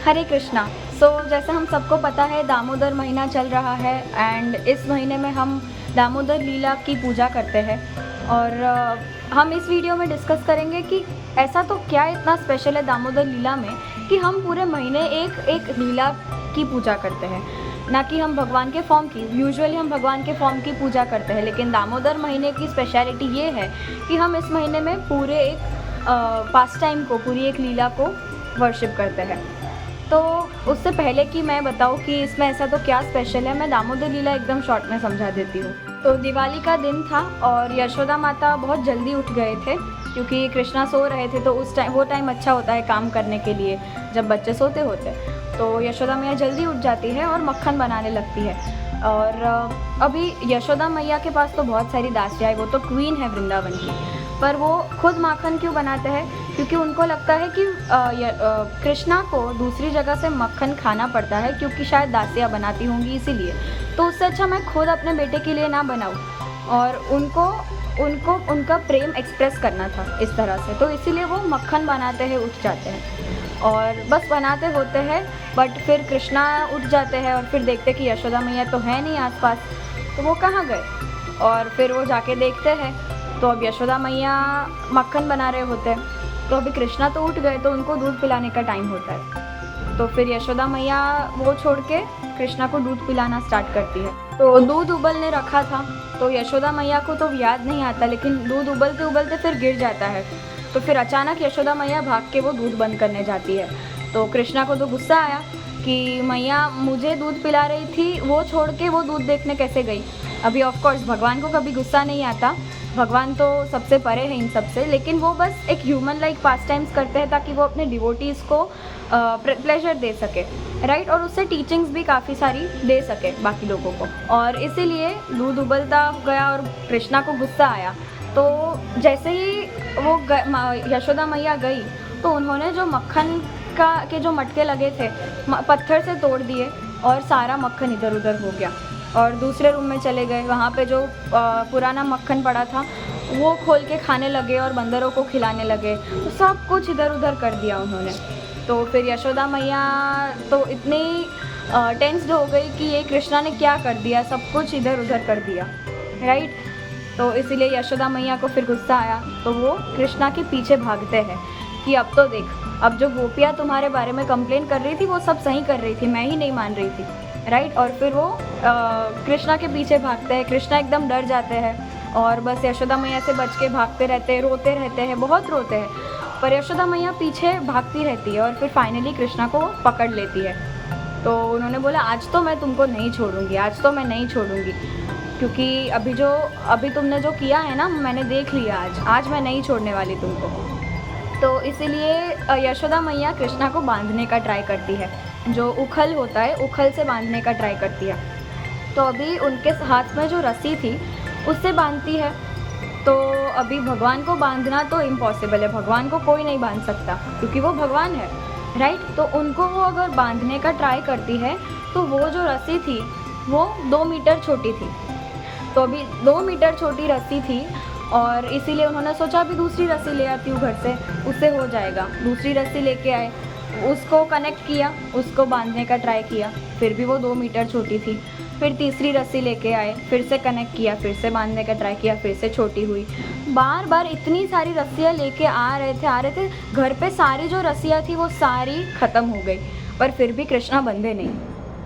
हरे कृष्णा। जैसे हम सबको पता है दामोदर महीना चल रहा है एंड इस महीने में हम दामोदर लीला की पूजा करते हैं और हम इस वीडियो में डिस्कस करेंगे कि ऐसा तो क्या इतना स्पेशल है दामोदर लीला में कि हम पूरे महीने एक एक लीला की पूजा करते हैं, ना कि हम भगवान के फॉर्म की। यूजुअली हम भगवान के फॉर्म की पूजा करते हैं, लेकिन दामोदर महीने की स्पेशलिटी ये है कि हम इस महीने में पूरे एक पास टाइम को, पूरी एक लीला को वर्शिप करते हैं। तो उससे पहले कि मैं बताऊँ कि इसमें ऐसा तो क्या स्पेशल है, मैं दामोदर लीला एकदम शॉर्ट में समझा देती हूँ। तो दिवाली का दिन था और यशोदा माता बहुत जल्दी उठ गए थे क्योंकि कृष्णा सो रहे थे। तो उस टाइम वो टाइम अच्छा होता है काम करने के लिए, जब बच्चे सोते होते। तो यशोदा मैया जल्दी उठ जाती है और मक्खन बनाने लगती है। और अभी यशोदा मैया के पास तो बहुत सारी दासियाँ है, वो तो क्वीन है वृंदावन की, पर वो खुद माखन क्यों बनाते हैं? क्योंकि उनको लगता है कि कृष्णा को दूसरी जगह से मक्खन खाना पड़ता है क्योंकि शायद दासियाँ बनाती होंगी इसीलिए। तो उससे अच्छा मैं खुद अपने बेटे के लिए ना बनाऊँ, और उनको उनका प्रेम एक्सप्रेस करना था इस तरह से। तो इसीलिए वो मक्खन बनाते हैं, उठ जाते हैं और बस बनाते होते हैं। बट फिर कृष्णा उठ जाते हैं और फिर देखते कि यशोदा मैया तो है नहीं आसपास, तो वो कहाँ गए? और फिर वो जाके देखते हैं तो अब यशोदा मैया मक्खन बना रहे होते हैं। तो अभी कृष्णा तो उठ गए, तो उनको दूध पिलाने का टाइम होता है। तो फिर यशोदा मैया वो छोड़ के कृष्णा को दूध पिलाना स्टार्ट करती है। तो दूध उबलने रखा था, तो यशोदा मैया को तो याद नहीं आता, लेकिन दूध उबलते उबलते फिर गिर जाता है। तो फिर अचानक यशोदा मैया भाग के वो दूध बंद करने जाती है। तो कृष्णा को तो गुस्सा आया कि मैया मुझे दूध पिला रही थी, वो छोड़ के वो दूध देखने कैसे गई? अभी ऑफ कोर्स भगवान को कभी गुस्सा नहीं आता, भगवान तो सबसे परे है इन सब से, लेकिन वो बस एक ह्यूमन लाइक पास टाइम्स करते हैं ताकि वो अपने डिवोटीज़ को प्लेजर दे सके, राइट? और उससे टीचिंग्स भी काफ़ी सारी दे सके बाकी लोगों को। और इसीलिए दूध उबलता गया और कृष्णा को गुस्सा आया। तो जैसे ही वो यशोदा मैया गई तो उन्होंने जो मक्खन के जो मटके लगे थे पत्थर से तोड़ दिए और सारा मक्खन इधर उधर हो गया। और दूसरे रूम में चले गए, वहाँ पे जो पुराना मक्खन पड़ा था वो खोल के खाने लगे और बंदरों को खिलाने लगे। तो सब कुछ इधर उधर कर दिया उन्होंने। तो फिर यशोदा मैया तो इतनी टेंस्ड हो गई कि ये कृष्णा ने क्या कर दिया, सब कुछ इधर उधर कर दिया, राइट? तो इसीलिए यशोदा मैया को फिर गुस्सा आया, तो वो कृष्णा के पीछे भागते हैं कि अब तो देख, अब जो गोपियाँ तुम्हारे बारे में कंप्लेन कर रही थी वो सब सही कर रही थी, मैं ही नहीं मान रही थी, राइट? और फिर वो कृष्णा के पीछे भागते हैं। कृष्णा एकदम डर जाते हैं और बस यशोदा मैया से बच के भागते रहते हैं, रोते रहते हैं, बहुत रोते हैं। पर यशोदा मैया पीछे भागती रहती है और फिर फाइनली कृष्णा को पकड़ लेती है। तो उन्होंने बोला आज तो मैं तुमको नहीं छोड़ूंगी, आज तो मैं नहीं छोड़ूंगी, क्योंकि अभी तुमने जो किया है ना, मैंने देख लिया, आज मैं नहीं छोड़ने वाली तुमको। तो इसीलिए यशोदा मैया कृष्णा को बांधने का ट्राई करती है, जो उखल होता है उखल से बांधने का ट्राई करती है। तो अभी उनके हाथ में जो रस्सी थी उससे बांधती है। तो अभी भगवान को बांधना तो इम्पॉसिबल है, भगवान को कोई नहीं बांध सकता क्योंकि वो भगवान है, राइट? तो उनको वो अगर बांधने का ट्राई करती है तो वो जो रस्सी थी वो 2 मीटर छोटी थी। तो अभी 2 मीटर छोटी रस्सी थी और इसीलिए उन्होंने सोचा अभी दूसरी रस्सी ले आती हूँ घर से, उससे हो जाएगा। दूसरी रस्सी लेके आए, उसको कनेक्ट किया, उसको बांधने का ट्राई किया, फिर भी वो 2 मीटर छोटी थी। फिर तीसरी रस्सी लेके आए, फिर से कनेक्ट किया, फिर से बांधने का ट्राई किया, फिर से छोटी हुई। बार बार इतनी सारी रस्सियाँ लेके आ रहे थे। घर पे सारी जो रस्सियाँ थी वो सारी ख़त्म हो गई, पर फिर भी कृष्णा बंधे नहीं।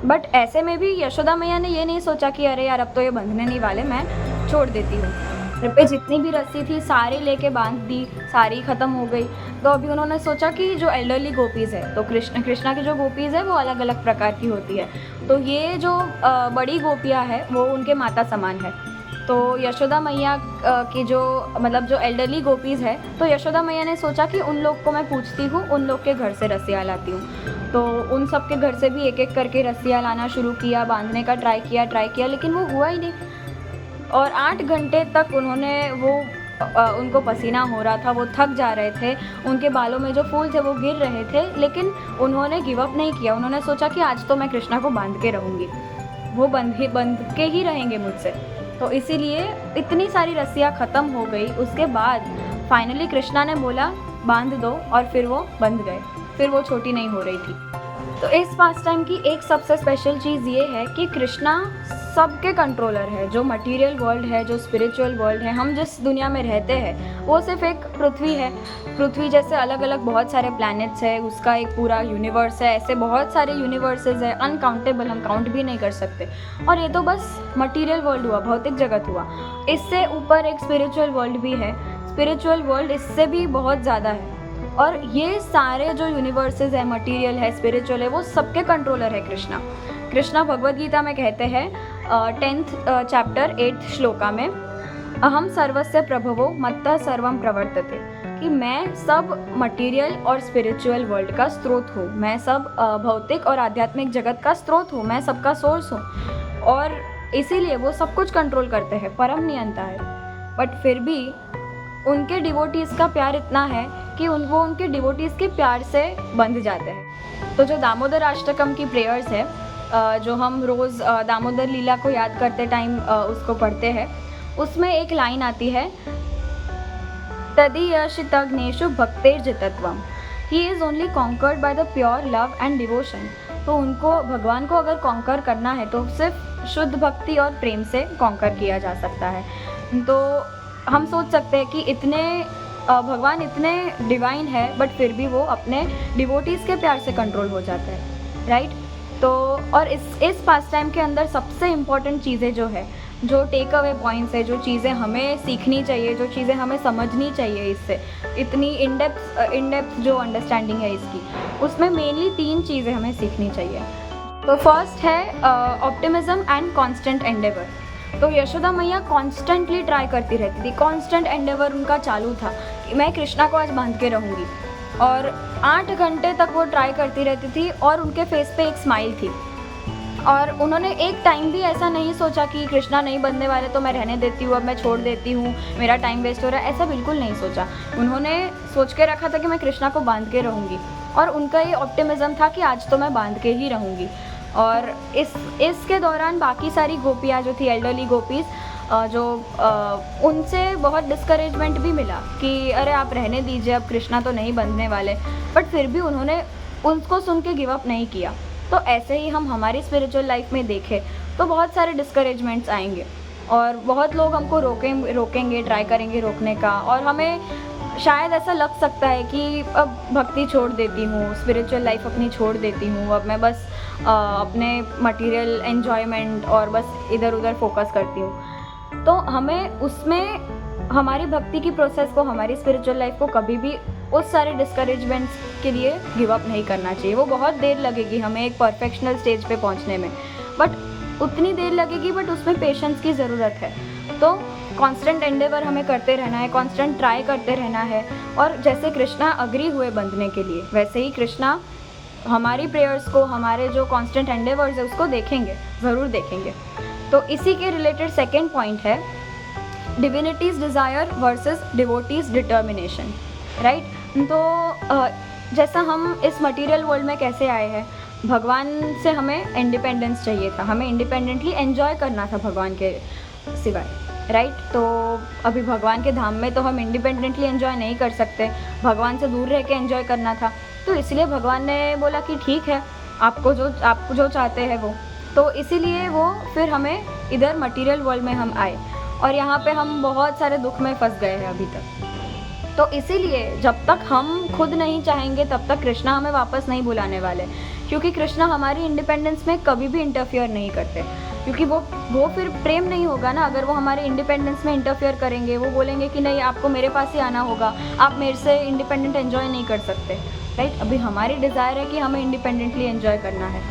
बट ऐसे में भी यशोदा मैया ने ये नहीं सोचा कि अरे यार अब तो ये बंधने नहीं वाले, मैं छोड़ देती हूँ। घर पे जितनी भी रस्सी थी सारी लेके बांध दी, सारी ख़त्म हो गई। तो अभी उन्होंने सोचा कि जो एल्डरली गोपीज़ है, तो कृष्णा की जो गोपीज़ है वो अलग अलग प्रकार की होती है। तो ये जो बड़ी गोपियाँ है वो उनके माता समान है। तो यशोदा मैया की जो मतलब जो एल्डरली गोपीज़ है, तो यशोदा मैया ने सोचा कि उन लोग को मैं पूछती हूँ, उन लोग के घर से रस्सियाँ लाती हूँ। तो उन सब के घर से भी एक एक करके रस्सियाँ लाना शुरू किया, बांधने का ट्राई किया, लेकिन वो हुआ ही नहीं। और 8 घंटे तक उनको पसीना हो रहा था, वो थक जा रहे थे, उनके बालों में जो फूल थे वो गिर रहे थे, लेकिन उन्होंने गिव अप नहीं किया। उन्होंने सोचा कि आज तो मैं कृष्णा को बांध के रहूँगी, वो बंध के ही रहेंगे मुझसे। तो इसीलिए इतनी सारी रस्सियाँ ख़त्म हो गई। उसके बाद फाइनली कृष्णा ने बोला बांध दो, और फिर वो बंध गए, फिर वो छोटी नहीं हो रही थी। तो इस पास टाइम की एक सबसे स्पेशल चीज़ ये है कि कृष्णा सबके कंट्रोलर है। जो मटेरियल वर्ल्ड है, जो स्पिरिचुअल वर्ल्ड है, हम जिस दुनिया में रहते हैं वो सिर्फ एक पृथ्वी है। पृथ्वी जैसे अलग अलग बहुत सारे प्लैनेट्स है, उसका एक पूरा यूनिवर्स है। ऐसे बहुत सारे यूनिवर्सेस है, अनकाउंटेबल, हम काउंट भी नहीं कर सकते। और ये तो बस मटेरियल वर्ल्ड हुआ, भौतिक जगत हुआ। इससे ऊपर एक स्पिरिचुअल वर्ल्ड भी है। स्पिरिचुअल वर्ल्ड इससे भी बहुत ज़्यादा है। और ये सारे जो यूनिवर्सेस है, मटेरियल है, स्पिरिचुअल है, वो सबके कंट्रोलर है कृष्णा। कृष्णा भगवद गीता में कहते हैं 10th चैप्टर 8th श्लोका में, अहम सर्वस्य प्रभवो मत्तः सर्वम प्रवर्तते, कि मैं सब मटेरियल और स्पिरिचुअल वर्ल्ड का स्रोत हूँ। मैं सब भौतिक और आध्यात्मिक जगत का स्रोत हूँ। मैं सबका सोर्स हूँ और इसीलिए वो सब कुछ कंट्रोल करते हैं, परम नियंता है। बट फिर भी उनके डिवोटीज़ का प्यार इतना है कि वो उनके डिवोटीज़ के प्यार से बंध जाते हैं। तो जो दामोदर अष्टकम की प्रेयर्स है, जो हम रोज़ दामोदर लीला को याद करते टाइम उसको पढ़ते हैं, उसमें एक लाइन आती है, तदीयशितग्नेषु भक्तेर्जितत्वम, he is only conquered by the pure love and devotion. तो उनको, भगवान को अगर कॉन्कर करना है तो सिर्फ शुद्ध भक्ति और प्रेम से कॉन्कर किया जा सकता है। तो हम सोच सकते हैं कि इतने भगवान इतने डिवाइन है, बट फिर भी वो अपने डिवोटीज़ के प्यार से कंट्रोल हो जाता है, राइट। तो और इस पास टाइम के अंदर सबसे इम्पॉर्टेंट चीज़ें जो है, जो टेक अवे पॉइंट्स है, जो चीज़ें हमें सीखनी चाहिए, जो चीज़ें हमें समझनी चाहिए, इससे इतनी इन डेप्थ जो अंडरस्टैंडिंग है इसकी, उसमें मेनली 3 चीज़ें हमें सीखनी चाहिए। तो फर्स्ट है ऑप्टिमिज्म एंड कॉन्स्टेंट एंडेवर। तो यशोदा मैया कॉन्स्टेंटली ट्राई करती रहती थी, कॉन्स्टेंट एंडेवर उनका चालू था कि मैं कृष्णा को आज बांध के रहूँगी। और 8 घंटे तक वो ट्राई करती रहती थी और उनके फेस पे एक स्माइल थी। और उन्होंने एक टाइम भी ऐसा नहीं सोचा कि कृष्णा नहीं बनने वाले तो मैं रहने देती हूँ, अब मैं छोड़ देती हूँ, मेरा टाइम वेस्ट हो रहा है, ऐसा बिल्कुल नहीं सोचा। उन्होंने सोच के रखा था कि मैं कृष्णा को बांध के रहूँगी, और उनका ये ऑप्टिमिज्म था कि आज तो मैं बांध के ही रहूँगी। और इसके दौरान बाकी सारी गोपियाँ जो थी, एल्डरली गोपीज़, जो उनसे बहुत डिस्करेजमेंट भी मिला कि अरे आप रहने दीजिए, अब कृष्णा तो नहीं बनने वाले। बट फिर भी उन्होंने उसको सुन के गिव अप नहीं किया। तो ऐसे ही हम हमारी स्पिरिचुअल लाइफ में देखें तो बहुत सारे डिस्करेजमेंट्स आएंगे और बहुत लोग हमको रोकेंगे, ट्राई करेंगे रोकने का, और हमें शायद ऐसा लग सकता है कि अब भक्ति छोड़ देती हूँ, स्पिरिचुअल लाइफ अपनी छोड़ देती हूँ, अब मैं बस अपने मटेरियल एन्जॉयमेंट और बस इधर उधर फोकस करती हूँ। तो हमें उसमें हमारी भक्ति की प्रोसेस को, हमारी स्पिरिचुअल लाइफ को कभी भी उस सारे डिस्करेजमेंट्स के लिए गिव अप नहीं करना चाहिए। वो बहुत देर लगेगी हमें एक परफेक्शनल स्टेज पे पहुँचने में, बट उतनी देर लगेगी, बट उसमें पेशेंस की ज़रूरत है। तो कांस्टेंट एंडेवर हमें करते रहना है, कांस्टेंट ट्राई करते रहना है। और जैसे कृष्णा अग्री हुए बंधने के लिए, वैसे ही कृष्णा हमारी प्रेयर्स को, हमारे जो कांस्टेंट एंडेवर्स है उसको देखेंगे, ज़रूर देखेंगे। तो इसी के रिलेटेड सेकेंड पॉइंट है divinity's desire versus devotee's determination, right. तो जैसा हम इस मटेरियल वर्ल्ड में कैसे आए हैं, भगवान से हमें इंडिपेंडेंस चाहिए था, हमें इंडिपेंडेंटली एंजॉय करना था भगवान के सिवाय, राइट। तो अभी भगवान के धाम में तो हम इंडिपेंडेंटली एंजॉय नहीं कर सकते, भगवान से दूर रह के एंजॉय करना था। तो इसलिए भगवान ने बोला कि ठीक है, आप जो चाहते हैं वो। तो इसीलिए वो फिर हमें इधर मटेरियल वर्ल्ड में हम आए, और यहाँ पे हम बहुत सारे दुख में फंस गए हैं अभी तक। तो इसीलिए जब तक हम खुद नहीं चाहेंगे तब तक कृष्णा हमें वापस नहीं बुलाने वाले, क्योंकि कृष्णा हमारी इंडिपेंडेंस में कभी भी इंटरफियर नहीं करते। क्योंकि वो फिर प्रेम नहीं होगा ना, अगर वो हमारे इंडिपेंडेंस में इंटरफियर करेंगे, वो बोलेंगे कि नहीं आपको मेरे पास ही आना होगा, आप मेरे से इंडिपेंडेंट एंजॉय नहीं कर सकते, राइट। अभी हमारी डिज़ायर है कि हमें इंडिपेंडेंटली एंजॉय करना है,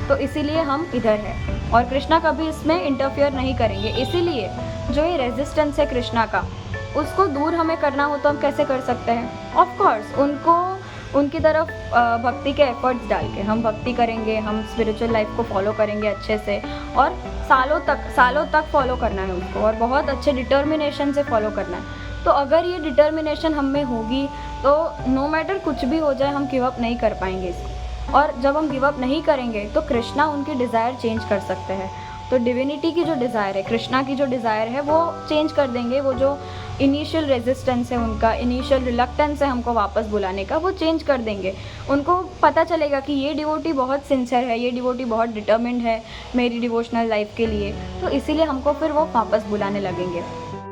तो इसीलिए हम इधर हैं, और कृष्णा कभी इसमें इंटरफियर नहीं करेंगे। इसीलिए जो ये रेजिस्टेंस है कृष्णा का, उसको दूर हमें करना हो तो हम कैसे कर सकते हैं? ऑफ कोर्स उनकी तरफ भक्ति के एफर्ट्स डाल के हम भक्ति करेंगे, हम स्पिरिचुअल लाइफ को फॉलो करेंगे अच्छे से, और सालों तक फॉलो करना है उसको, और बहुत अच्छे डिटर्मिनेशन से फॉलो करना है। तो अगर ये डिटर्मिनेशन हम में होगी तो नो मैटर कुछ भी हो जाए, हम गिव अप नहीं कर पाएंगे इसको। और जब हम गिव अप नहीं करेंगे तो कृष्णा उनकी डिज़ायर चेंज कर सकते हैं। तो डिविनिटी की जो डिज़ायर है, कृष्णा की जो डिज़ायर है, वो चेंज कर देंगे। वो जो इनिशियल रेजिस्टेंस है उनका, इनिशियल रिलक्टेंस है हमको वापस बुलाने का, वो चेंज कर देंगे। उनको पता चलेगा कि ये डिवोटी बहुत सिंसियर है, ये डिवोटी बहुत डिटर्मिन्ड है मेरी डिवोशनल लाइफ के लिए, तो इसीलिए हमको फिर वो वापस बुलाने लगेंगे।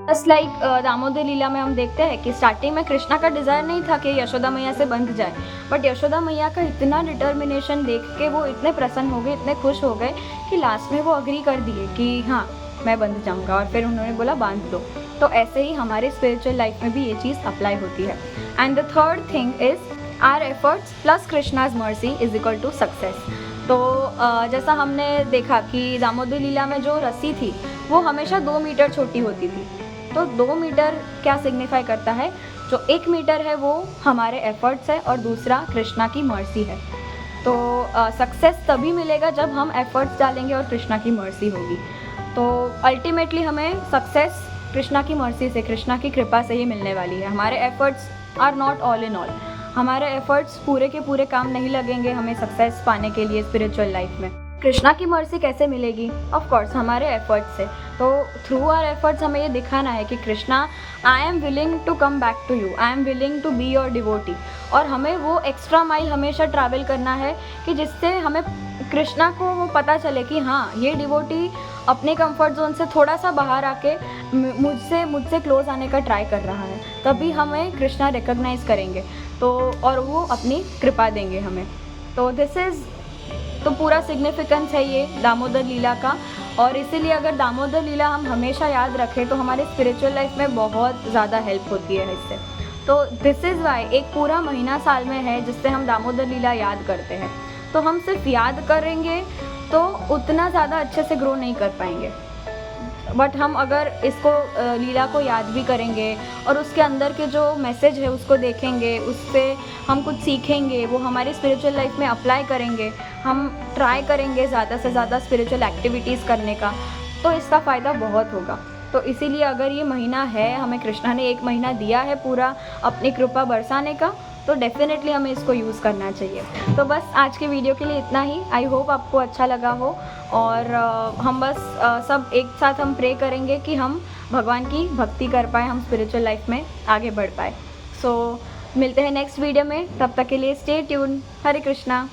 जस्ट लाइक दामोदर लीला में हम देखते हैं कि स्टार्टिंग में कृष्णा का डिज़ायर नहीं था कि यशोदा मैया से बंध जाए, बट यशोदा मैया का इतना डिटर्मिनेशन देख के वो इतने प्रसन्न हो गए, इतने खुश हो गए कि लास्ट में वो अग्री कर दिए कि हाँ मैं बंध जाऊँगा, और फिर उन्होंने बोला बांध दो। तो ऐसे ही हमारे स्पिरिचुअल लाइफ में भी ये चीज़ अप्लाई होती है। And the third thing is our efforts plus Krishna's mercy is equal to success. तो जैसा हमने देखा कि दामोदर लीला में जो रस्सी थी वो हमेशा 2 मीटर छोटी होती थी। तो 2 मीटर क्या सिग्निफाई करता है? जो 1 मीटर है वो हमारे एफर्ट्स है और दूसरा कृष्णा की मर्सी है। तो सक्सेस तभी मिलेगा जब हम एफर्ट्स डालेंगे और कृष्णा की मर्सी होगी। तो अल्टीमेटली हमें सक्सेस कृष्णा की मर्सी से, कृष्णा की कृपा से ही मिलने वाली है। हमारे efforts are not all in all. हमारे एफर्ट्स पूरे के पूरे काम नहीं लगेंगे हमें सक्सेस पाने के लिए स्पिरिचुअल लाइफ में। कृष्णा की मर्सी कैसे मिलेगी? ऑफ कोर्स हमारे एफर्ट्स से। तो थ्रू आवर एफर्ट्स हमें ये दिखाना है कि Krishna I am willing to come back to you, I am willing to be your devotee. और हमें वो एक्स्ट्रा माइल हमेशा ट्रैवल करना है कि जिससे हमें कृष्णा को वो पता चले कि हाँ ये डिवोटी अपने कंफर्ट जोन से थोड़ा सा बाहर आके मुझसे क्लोज आने का ट्राई कर रहा है। तभी हमें कृष्णा रिकॉग्नाइज़ करेंगे तो और वो अपनी कृपा देंगे हमें। तो दिस इज़ तो पूरा सिग्निफिकेंस है ये दामोदर लीला का। और इसीलिए अगर दामोदर लीला हम हमेशा याद रखें तो हमारे स्पिरिचुअल लाइफ में बहुत ज़्यादा हेल्प होती है इससे। तो दिस इज़ वाई एक पूरा महीना साल में है जिससे हम दामोदर लीला याद करते हैं। तो हम सिर्फ याद करेंगे तो उतना ज़्यादा अच्छे से ग्रो नहीं कर पाएंगे, बट हम अगर इसको लीला को याद भी करेंगे और उसके अंदर के जो मैसेज है उसको देखेंगे, उससे हम कुछ सीखेंगे, वो हमारी स्पिरिचुअल लाइफ में अप्लाई करेंगे, हम ट्राई करेंगे ज़्यादा से ज़्यादा स्पिरिचुअल एक्टिविटीज़ करने का, तो इसका फ़ायदा बहुत होगा। तो इसीलिए अगर ये महीना है, हमें कृष्णा ने 1 महीना दिया है पूरा अपनी कृपा बरसाने का, तो डेफ़िनेटली हमें इसको यूज़ करना चाहिए। तो बस आज के वीडियो के लिए इतना ही। आई होप आपको अच्छा लगा हो। और हम बस सब एक साथ हम प्रे करेंगे कि हम भगवान की भक्ति कर पाएँ, हम स्पिरिचुअल लाइफ में आगे बढ़ पाए। सो मिलते हैं नेक्स्ट वीडियो में, तब तक के लिए स्टे ट्यून। हरे कृष्णा।